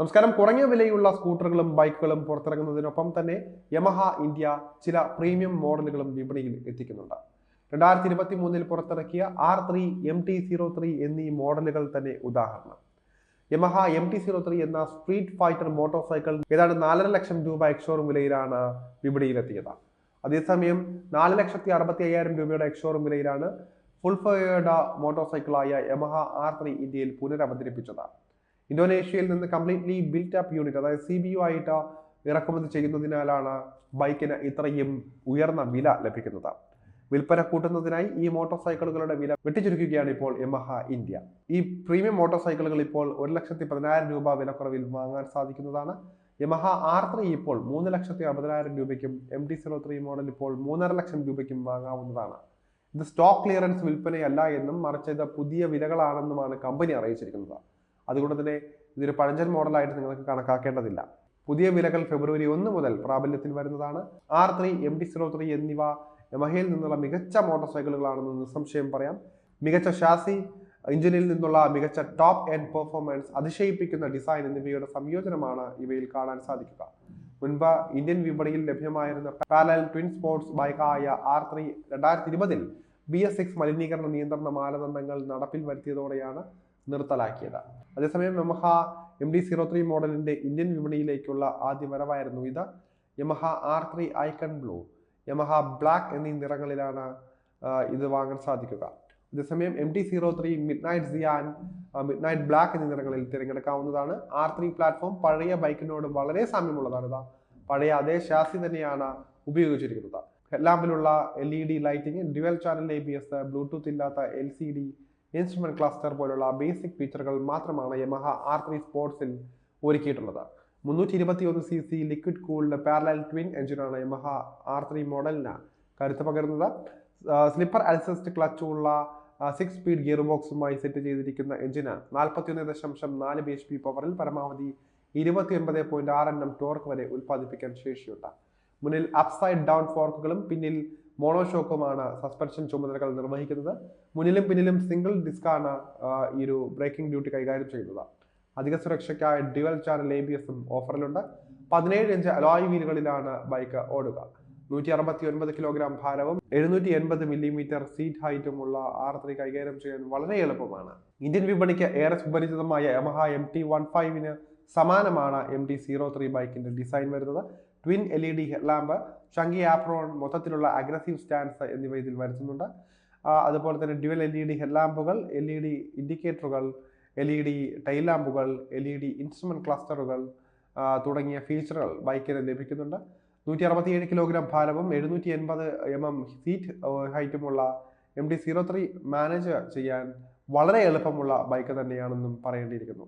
നമസ്കാരം. കുറഞ്ഞ വിലയുള്ള സ്കൂട്ടറുകളും ബൈക്കുകളും പുറത്തിറങ്ങുന്നതിനൊപ്പം തന്നെ യമഹ ഇന്ത്യ ചില പ്രീമിയം മോഡലുകളും വിപണിയിൽ എത്തിക്കുന്നുണ്ട്. 2023 പുറത്തിറക്കിയ R3, MT-03 എന്നീ മോഡലുകൾ തന്നെ ഉദാഹരണം. യമഹ MT-03 എന്ന സ്ട്രീറ്റ് ഫൈറ്റർ മോട്ടോർ സൈക്കിൾ ഏതാണ്ട് 4.5 ലക്ഷം രൂപ എക്സ്ഷോറൂം വിലയിലാണ് വിപണിയിലെത്തിയത്. അതേസമയം 4,65,000 രൂപയുടെ എക്സ്ഷോറൂം വിലയിലാണ് ഫുൾ ഫെയർഡ് മോട്ടോർ സൈക്കിളായ യമഹ R3 ഇന്ത്യയിൽ പുനരവതരിപ്പിച്ചത്. ഇന്തോനേഷ്യയിൽ നിന്ന് കംപ്ലീറ്റ്ലി ബിൽറ്റ് അപ്പ് യൂണിറ്റ്, അതായത് CBU ആയിട്ട് ഇറക്കുമതി ചെയ്യുന്നതിനാലാണ് ബൈക്കിന് ഇത്രയും ഉയർന്ന വില ലഭിക്കുന്നത്. വിൽപ്പന കൂട്ടുന്നതിനായി ഈ മോട്ടോർ സൈക്കിളുകളുടെ വില വെട്ടിച്ചുരുക്കുകയാണ് ഇപ്പോൾ യമഹ ഇന്ത്യ. ഈ പ്രീമിയം മോട്ടോർ സൈക്കിളുകൾ ഇപ്പോൾ 1,10,000 രൂപ വിലക്കുറവിൽ വാങ്ങാൻ സാധിക്കുന്നതാണ്. യമഹ R3 ഇപ്പോൾ 3,60,000 രൂപയ്ക്കും MT-03 മോഡൽ ഇപ്പോൾ 3.5 ലക്ഷം രൂപയ്ക്കും വാങ്ങാവുന്നതാണ്. ഇത് സ്റ്റോക്ക് ക്ലിയറൻസ് വിൽപ്പനയല്ല എന്നും മറിച്ച് ഇത് പുതിയ വിലകളാണെന്നുമാണ് കമ്പനി അറിയിച്ചിരിക്കുന്നത്. അതുകൊണ്ട് തന്നെ ഇതൊരു പഴഞ്ചൻ മോഡലായിട്ട് നിങ്ങൾക്ക് കണക്കാക്കേണ്ടതില്ല. പുതിയ വിലകൾ ഫെബ്രുവരി 1 മുതൽ പ്രാബല്യത്തിൽ വരുന്നതാണ്. R3, MT-03 എന്നിവ യമഹയിൽ നിന്നുള്ള മികച്ച മോട്ടോർ സൈക്കിളുകളാണെന്ന് നിസ്സംശയം പറയാം. മികച്ച ഷാസി, എഞ്ചിനിൽ നിന്നുള്ള മികച്ച ടോപ്പ് എൻഡ് പെർഫോമൻസ്, അതിശയിപ്പിക്കുന്ന ഡിസൈൻ എന്നിവയുടെ സംയോജനമാണ് ഇവയിൽ കാണാൻ സാധിക്കുക. മുൻപ് ഇന്ത്യൻ വിപണിയിൽ ലഭ്യമായിരുന്ന പാരലൽ ട്വിൻ സ്പോർട്സ് ബൈക്കായ R3 2020 BS6 മലിനീകരണ നിയന്ത്രണ മാനദണ്ഡങ്ങൾ നടപ്പിൽ വരുത്തിയതോടെയാണ് നിർത്തലാക്കിയത്. അതേസമയം യമഹ MT-03 മോഡലിന്റെ ഇന്ത്യൻ വിപണിയിലേക്കുള്ള ആദ്യ വരവായിരുന്നു ഇത്. Yamaha R3 icon blue, Yamaha black എന്നീ നിറങ്ങളിലാണ് ഇത് വാങ്ങാൻ സാധിക്കുക. അതേസമയം MT-03 മിഡ്നൈറ്റ് സിയാൻ, മിഡ്നൈറ്റ് ബ്ലാക്ക് എന്നീ നിറങ്ങളിൽ തിരഞ്ഞെടുക്കാവുന്നതാണ്. R3 പ്ലാറ്റ്ഫോം പഴയ ബൈക്കിനോട് വളരെ സാമ്യമുള്ളതാണ്. പഴയ അതേ ഷാസി തന്നെയാണ് ഉപയോഗിച്ചിരിക്കുന്നത്. ഹെഡ്ലാമ്പിലുള്ള LED lighting, dual channel ABS, Bluetooth ഇല്ലാത്ത LCD ഇൻസ്ട്രുമെന്റ് ക്ലസ്റ്റർ പോലുള്ള ബേസിക് ഫീച്ചറുകൾ മാത്രമാണ് യമഹ R3 സ്പോർട്സിൽ ഒരുക്കിയിട്ടുള്ളത്. 321cc liquid cooled parallel twin എഞ്ചിനാണ് യമഹ R3 മോഡലിന് കരുത്ത് പകരുന്നത്. സ്ലിപ്പർ അസിസ്റ്റ് ക്ലച്ച് ഉള്ള 6 സ്പീഡ് ഗിയർ ബോക്സുമായി സെറ്റ് ചെയ്തിരിക്കുന്ന എഞ്ചിന് 41.4 bhp പവറിൽ പരമാവധി 29.6 Nm ടോർക്ക് വരെ ഉൽപ്പാദിപ്പിക്കാൻ ശേഷിയുണ്ട്. മുന്നിൽ അപ്സൈഡ് ഡൗൺ ഫോർക്കുകളും പിന്നിൽ മോണോഷോക്കുമാണ് സസ്പെൻഷൻ ചുമതലകൾ നിർവഹിക്കുന്നത്. മുന്നിലും പിന്നിലും സിംഗിൾ ഡിസ്കാണ് ഈ ഒരു ബ്രേക്കിംഗ് ഡ്യൂട്ടി കൈകാര്യം ചെയ്യുന്നത്. അധിക സുരക്ഷയ്ക്കായി ഡ്യുവൽ ചാനൽ ABSഉം ഓഫറിലുണ്ട്. 17 ഇഞ്ച് അലോയ് വീലുകളിലാണ് ബൈക്ക് ഓടുക. 169 കിലോഗ്രാം ഭാരവും 780 മില്ലിമീറ്റർ സീറ്റ് ഹൈറ്റുമുള്ള R3 കൈകാര്യം ചെയ്യാൻ വളരെ എളുപ്പമാണ്. ഇന്ത്യൻ വിപണിക്ക് ഏറെ സുപരിചിതമായ യമഹ MT-15ന് സമാനമാണ് MT-03 ബൈക്കിന്റെ ഡിസൈൻ വരുന്നത്. Twin LED headlamp, chunky apron, മൊത്തത്തിലുള്ള അഗ്രസീവ് സ്റ്റാൻസ് എന്നിവ ഇതിൽ വരുത്തുന്നുണ്ട്. അതുപോലെ തന്നെ ഡ്യുവൽ LED ഹെഡ്ലാമ്പുകൾ, LED ഇൻഡിക്കേറ്ററുകൾ, LED ടൈൽ ലാമ്പുകൾ, LED ഇൻസ്ട്രുമെന്റ് ക്ലസ്റ്ററുകൾ തുടങ്ങിയ ഫീച്ചറുകൾ ബൈക്കിന് ലഭിക്കുന്നുണ്ട്. 167 കിലോഗ്രാം ഭാരവും 780 mm സീറ്റ് ഹൈറ്റുമുള്ള MT-03 മാനേജ് ചെയ്യാൻ വളരെ എളുപ്പമുള്ള ബൈക്ക് തന്നെയാണെന്നും പറയേണ്ടിയിരിക്കുന്നു.